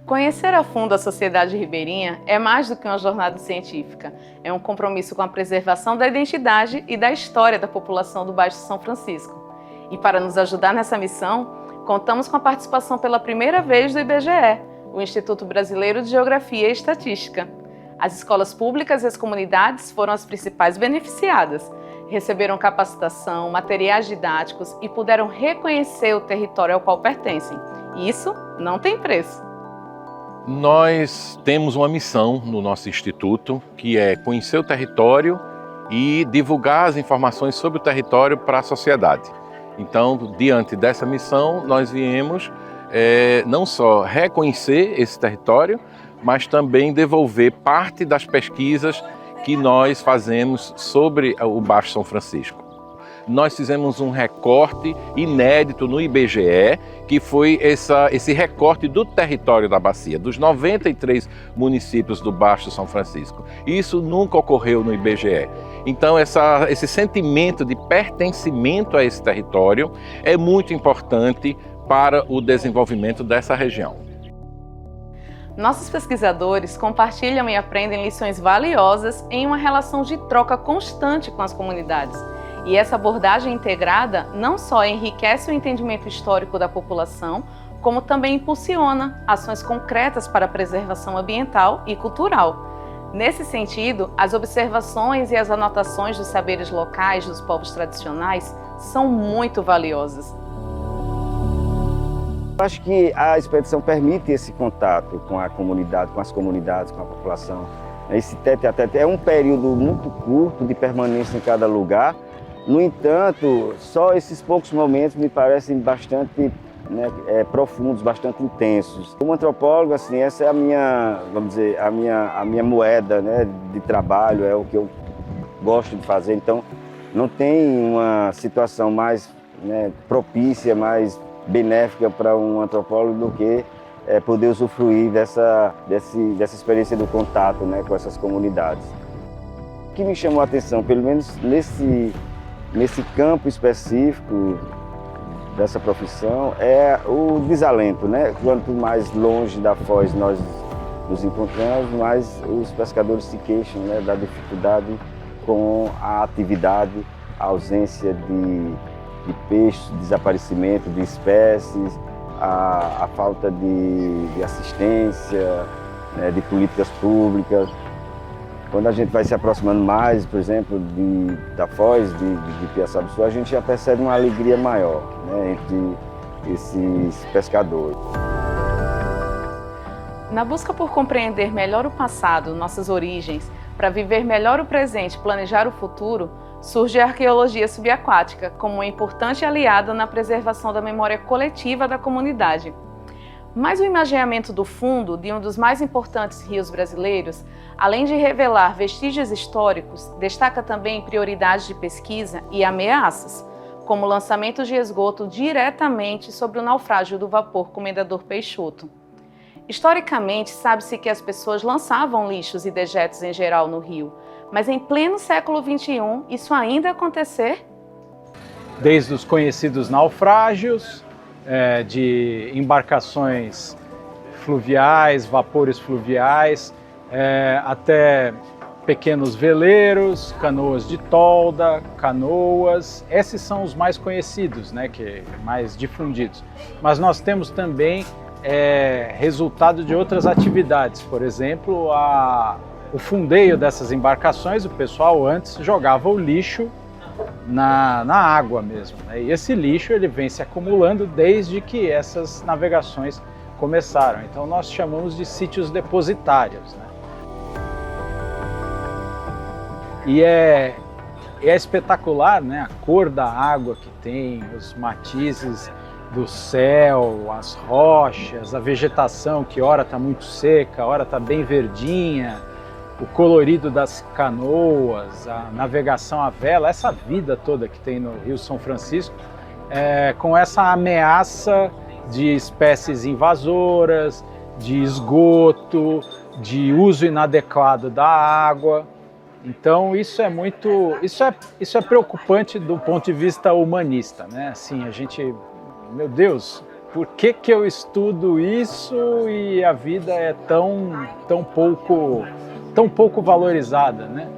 Conhecer a fundo a sociedade ribeirinha é mais do que uma jornada científica. É um compromisso com a preservação da identidade e da história da população do Baixo São Francisco. E para nos ajudar nessa missão, contamos com a participação pela primeira vez do IBGE, o Instituto Brasileiro de Geografia e Estatística. As escolas públicas e as comunidades foram as principais beneficiadas. Receberam capacitação, materiais didáticos e puderam reconhecer o território ao qual pertencem. E isso não tem preço. Nós temos uma missão no nosso instituto, que é conhecer o território e divulgar as informações sobre o território para a sociedade. Então, diante dessa missão, nós viemos não só reconhecer esse território, mas também devolver parte das pesquisas que nós fazemos sobre o Baixo São Francisco. Nós fizemos um recorte inédito no IBGE, que foi esse recorte do território da bacia, dos 93 municípios do Baixo São Francisco. Isso nunca ocorreu no IBGE. Então, esse sentimento de pertencimento a esse território é muito importante para o desenvolvimento dessa região. Nossos pesquisadores compartilham e aprendem lições valiosas em uma relação de troca constante com as comunidades. E essa abordagem integrada não só enriquece o entendimento histórico da população, como também impulsiona ações concretas para a preservação ambiental e cultural. Nesse sentido, as observações e as anotações dos saberes locais dos povos tradicionais são muito valiosas. Acho que a expedição permite esse contato com a comunidade, com as comunidades, com a população. Esse tete-a-tete é um período muito curto de permanência em cada lugar. No entanto, só esses poucos momentos me parecem bastante profundos, bastante intensos. Como antropólogo, assim, essa é a minha, vamos dizer, a minha moeda, né, de trabalho, é o que eu gosto de fazer. Então, não tem uma situação mais propícia, mais benéfica para um antropólogo do que poder usufruir dessa experiência do contato, né, com essas comunidades. O que me chamou a atenção, pelo menos nesse campo específico dessa profissão, é o desalento, né? Quanto mais longe da foz nós nos encontramos, mais os pescadores se queixam, né, da dificuldade com a atividade, a ausência de peixes, desaparecimento de espécies, a falta de assistência, né, de políticas públicas. Quando a gente vai se aproximando mais, por exemplo, da foz de Piaçaba-Sul, a gente já percebe uma alegria maior, né, entre esses pescadores. Na busca por compreender melhor o passado, nossas origens, para viver melhor o presente e planejar o futuro, surge a arqueologia subaquática como uma importante aliada na preservação da memória coletiva da comunidade. Mas o imageamento do fundo de um dos mais importantes rios brasileiros, além de revelar vestígios históricos, destaca também prioridades de pesquisa e ameaças, como o lançamento de esgoto diretamente sobre o naufrágio do vapor Comendador Peixoto. Historicamente, sabe-se que as pessoas lançavam lixos e dejetos em geral no rio, mas em pleno século XXI, isso ainda acontecer? Desde os conhecidos naufrágios, de embarcações fluviais, vapores fluviais, até pequenos veleiros, canoas de tolda, canoas. Esses são os mais conhecidos, né, mais difundidos. Mas nós temos também resultado de outras atividades. Por exemplo, o fundeio dessas embarcações, o pessoal antes jogava o lixo na água mesmo, né? E esse lixo ele vem se acumulando desde que essas navegações começaram. Então nós chamamos de sítios depositários, né? E é espetacular, né? A cor da água que tem, os matizes do céu, as rochas, a vegetação que ora está muito seca, ora está bem verdinha, o colorido das canoas, a navegação à vela, essa vida toda que tem no Rio São Francisco, com essa ameaça de espécies invasoras, de esgoto, de uso inadequado da água. Então isso é preocupante do ponto de vista humanista, né? Assim, a gente, meu Deus, por que eu estudo isso e a vida é tão pouco valorizada, né?